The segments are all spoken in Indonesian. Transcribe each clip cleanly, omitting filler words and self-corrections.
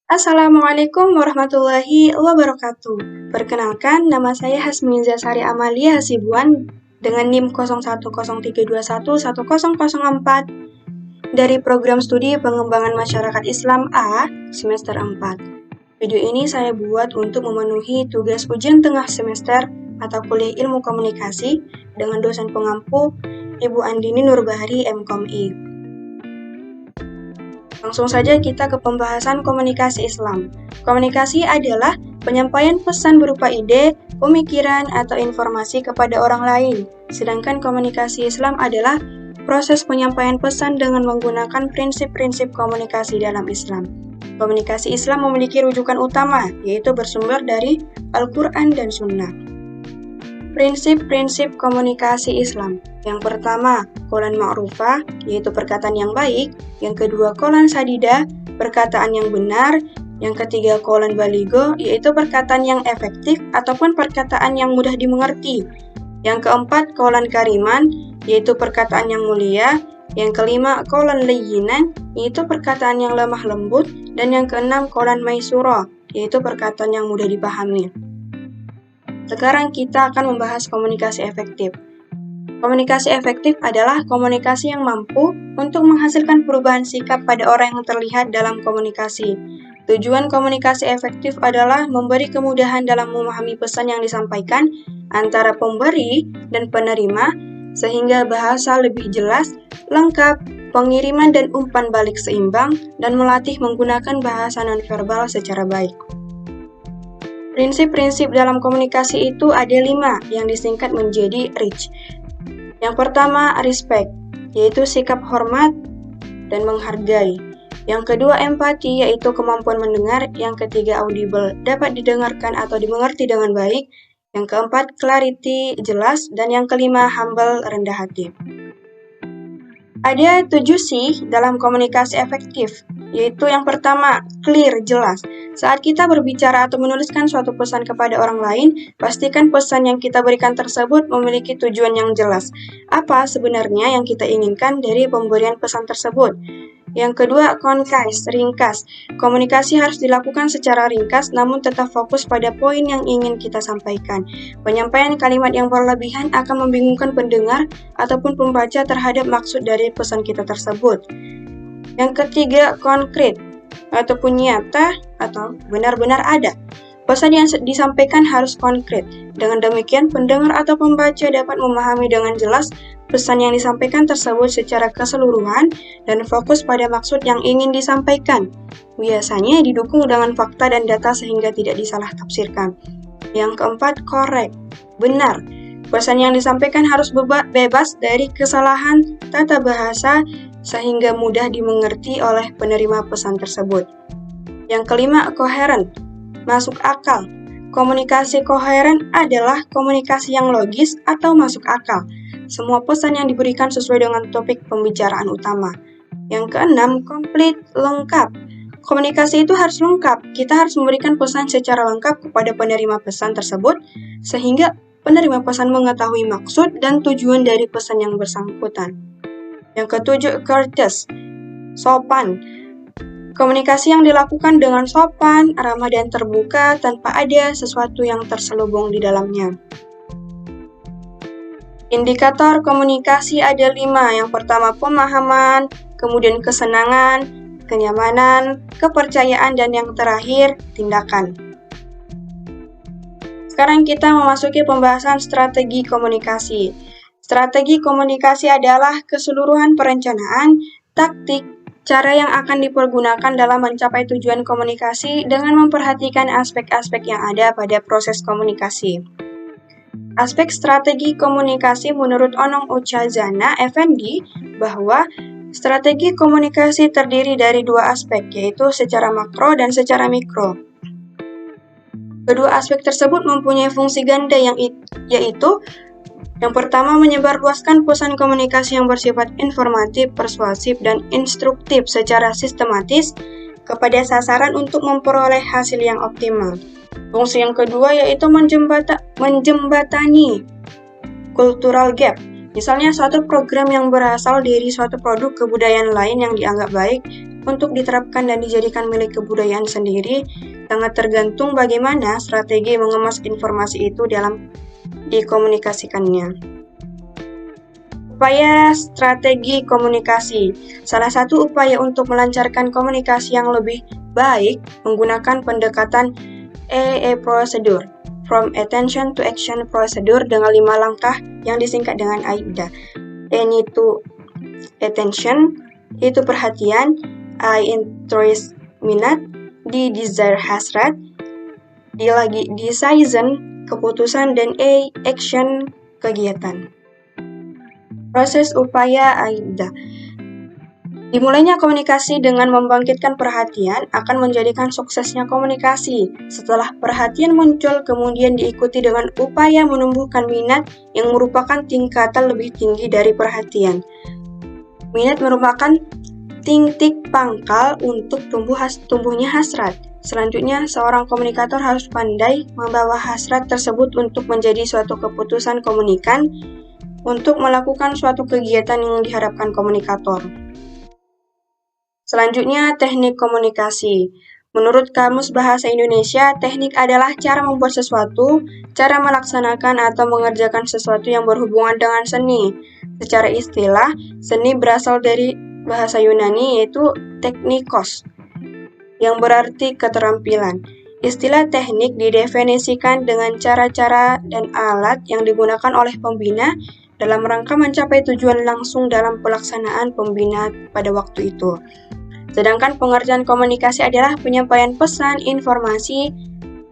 Assalamualaikum warahmatullahi wabarakatuh. Perkenalkan, nama saya Hasminza Sari Amalia Hasibuan dengan NIM 0103211004 dari Program Studi Pengembangan Masyarakat Islam A semester 4. Video ini saya buat untuk memenuhi tugas ujian tengah semester mata kuliah Ilmu Komunikasi dengan dosen pengampu Ibu Andini Nurbahari MKomI. Langsung saja kita ke pembahasan komunikasi Islam. Komunikasi adalah penyampaian pesan berupa ide, pemikiran, atau informasi kepada orang lain. Sedangkan komunikasi Islam adalah proses penyampaian pesan dengan menggunakan prinsip-prinsip komunikasi dalam Islam. Komunikasi Islam memiliki rujukan utama, yaitu bersumber dari Al-Quran dan Sunnah. Prinsip-prinsip komunikasi Islam. Yang pertama, qaulan ma'rufah, yaitu perkataan yang baik. Yang kedua, qaulan sadida, perkataan yang benar. Yang ketiga, qaulan baligho, yaitu perkataan yang efektif ataupun perkataan yang mudah dimengerti. Yang keempat, qaulan kariman, yaitu perkataan yang mulia. Yang kelima, qaulan layyinan, yaitu perkataan yang lemah lembut. Dan yang keenam, qaulan maisura, yaitu perkataan yang mudah dipahami. Sekarang kita akan membahas komunikasi efektif. Komunikasi efektif adalah komunikasi yang mampu untuk menghasilkan perubahan sikap pada orang yang terlihat dalam komunikasi. Tujuan komunikasi efektif adalah memberi kemudahan dalam memahami pesan yang disampaikan antara pemberi dan penerima, sehingga bahasa lebih jelas, lengkap, pengiriman dan umpan balik seimbang, dan melatih menggunakan bahasa nonverbal secara baik. Prinsip-prinsip dalam komunikasi itu ada 5 yang disingkat menjadi REACH. Yang pertama, respect, yaitu sikap hormat dan menghargai. Yang kedua, empati, yaitu kemampuan mendengar. Yang ketiga, audible, dapat didengarkan atau dimengerti dengan baik. Yang keempat, clarity, jelas. Dan yang kelima, humble, rendah hati. Ada 7 C dalam komunikasi efektif, yaitu yang pertama, clear, jelas. Saat kita berbicara atau menuliskan suatu pesan kepada orang lain, pastikan pesan yang kita berikan tersebut memiliki tujuan yang jelas. Apa sebenarnya yang kita inginkan dari pemberian pesan tersebut? Yang kedua, concise, ringkas. Komunikasi harus dilakukan secara ringkas, namun tetap fokus pada poin yang ingin kita sampaikan. Penyampaian kalimat yang berlebihan akan membingungkan pendengar ataupun pembaca terhadap maksud dari pesan kita tersebut. Yang ketiga, konkret, ataupun nyata atau benar-benar ada. Pesan yang disampaikan harus konkret. Dengan demikian, pendengar atau pembaca dapat memahami dengan jelas pesan yang disampaikan tersebut secara keseluruhan dan fokus pada maksud yang ingin disampaikan. Biasanya didukung dengan fakta dan data sehingga tidak disalah tafsirkan. Yang keempat, correct, benar. Pesan yang disampaikan harus bebas dari kesalahan tata bahasa sehingga mudah dimengerti oleh penerima pesan tersebut. Yang kelima, coherent, masuk akal. Komunikasi koheren adalah komunikasi yang logis atau masuk akal. Semua pesan yang diberikan sesuai dengan topik pembicaraan utama. Yang keenam, complete, lengkap. Komunikasi itu harus lengkap. Kita harus memberikan pesan secara lengkap kepada penerima pesan tersebut, sehingga penerima pesan mengetahui maksud dan tujuan dari pesan yang bersangkutan. Yang ketujuh, courteous, sopan. Komunikasi yang dilakukan dengan sopan, ramah dan terbuka tanpa ada sesuatu yang terselubung di dalamnya. Indikator komunikasi ada 5. Yang pertama, pemahaman, kemudian kesenangan, kenyamanan, kepercayaan, dan yang terakhir, tindakan. Sekarang kita memasuki pembahasan strategi komunikasi. Strategi komunikasi adalah keseluruhan perencanaan, taktik, cara yang akan dipergunakan dalam mencapai tujuan komunikasi dengan memperhatikan aspek-aspek yang ada pada proses komunikasi. Aspek strategi komunikasi menurut Onong Uchazana Effendi bahwa strategi komunikasi terdiri dari 2 aspek, yaitu secara makro dan secara mikro. Kedua aspek tersebut mempunyai fungsi ganda yaitu yang pertama, menyebarluaskan pesan komunikasi yang bersifat informatif, persuasif, dan instruktif secara sistematis kepada sasaran untuk memperoleh hasil yang optimal. Fungsi yang kedua yaitu menjembatani cultural gap. Misalnya suatu program yang berasal dari suatu produk kebudayaan lain yang dianggap baik untuk diterapkan dan dijadikan milik kebudayaan sendiri sangat tergantung bagaimana strategi mengemas informasi itu dalam dikomunikasikannya. Upaya strategi komunikasi. Salah satu upaya untuk melancarkan komunikasi yang lebih baik menggunakan pendekatan AA Procedure, From Attention to Action Procedure dengan 5 langkah yang disingkat dengan AIDA. N itu attention, itu perhatian, I interest minat, D desire hasrat, D lagi decision keputusan, dan A action kegiatan. Proses upaya AIDA. Dimulainya komunikasi dengan membangkitkan perhatian akan menjadikan suksesnya komunikasi. Setelah perhatian muncul, kemudian diikuti dengan upaya menumbuhkan minat yang merupakan tingkatan lebih tinggi dari perhatian. Minat merupakan titik pangkal untuk tumbuhnya hasrat. Selanjutnya, seorang komunikator harus pandai membawa hasrat tersebut untuk menjadi suatu keputusan komunikan untuk melakukan suatu kegiatan yang diharapkan komunikator. Selanjutnya, teknik komunikasi. Menurut Kamus Bahasa Indonesia, teknik adalah cara membuat sesuatu, cara melaksanakan atau mengerjakan sesuatu yang berhubungan dengan seni. Secara istilah, seni berasal dari bahasa Yunani yaitu teknikos, yang berarti keterampilan. Istilah teknik didefinisikan dengan cara-cara dan alat yang digunakan oleh pembina dalam rangka mencapai tujuan langsung dalam pelaksanaan pembina pada waktu itu. Sedangkan pengerjaan komunikasi adalah penyampaian pesan, informasi,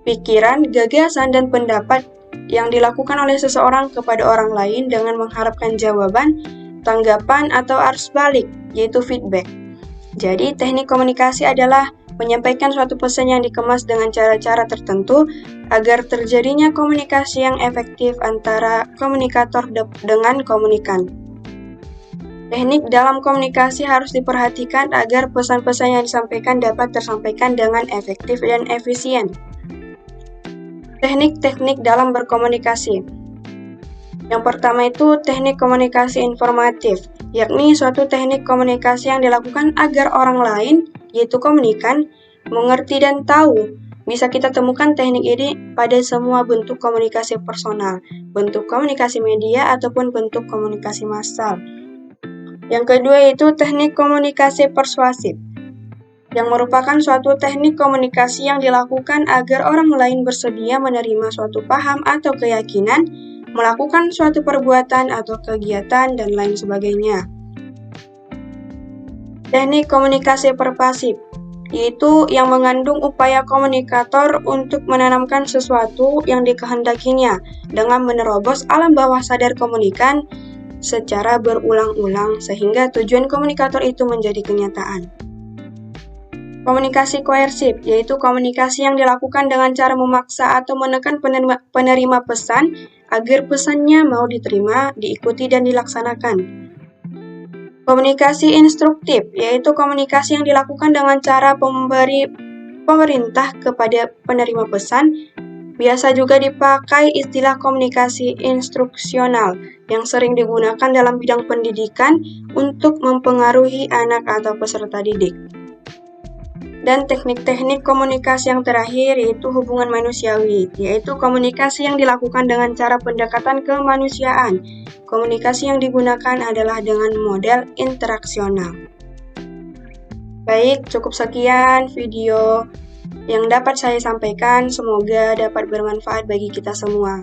pikiran, gagasan, dan pendapat yang dilakukan oleh seseorang kepada orang lain dengan mengharapkan jawaban, tanggapan, atau arus balik, yaitu feedback. Jadi, teknik komunikasi adalah menyampaikan suatu pesan yang dikemas dengan cara-cara tertentu agar terjadinya komunikasi yang efektif antara komunikator dengan komunikan. Teknik dalam komunikasi harus diperhatikan agar pesan-pesan yang disampaikan dapat tersampaikan dengan efektif dan efisien. Teknik-teknik dalam berkomunikasi. Yang pertama itu teknik komunikasi informatif, yakni suatu teknik komunikasi yang dilakukan agar orang lain, yaitu komunikan, mengerti dan tahu. Bisa kita temukan teknik ini pada semua bentuk komunikasi personal, bentuk komunikasi media, ataupun bentuk komunikasi massal. Yang kedua itu teknik komunikasi persuasif, yang merupakan suatu teknik komunikasi yang dilakukan agar orang lain bersedia menerima suatu paham atau keyakinan, melakukan suatu perbuatan atau kegiatan, dan lain sebagainya. Teknik komunikasi pervasif, yaitu yang mengandung upaya komunikator untuk menanamkan sesuatu yang dikehendakinya dengan menerobos alam bawah sadar komunikan secara berulang-ulang sehingga tujuan komunikator itu menjadi kenyataan. Komunikasi koersif, yaitu komunikasi yang dilakukan dengan cara memaksa atau menekan penerima pesan agar pesannya mau diterima, diikuti, dan dilaksanakan. Komunikasi instruktif, yaitu komunikasi yang dilakukan dengan cara memberi pemerintah kepada penerima pesan. Biasa juga dipakai istilah komunikasi instruksional yang sering digunakan dalam bidang pendidikan untuk mempengaruhi anak atau peserta didik. Dan teknik-teknik komunikasi yang terakhir yaitu hubungan manusiawi, yaitu komunikasi yang dilakukan dengan cara pendekatan kemanusiaan. Komunikasi yang digunakan adalah dengan model interaksional. Baik, cukup sekian video yang dapat saya sampaikan, semoga dapat bermanfaat bagi kita semua.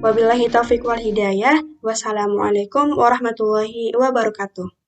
Wabillahi taufiq wal hidayah. Wassalamualaikum warahmatullahi wabarakatuh.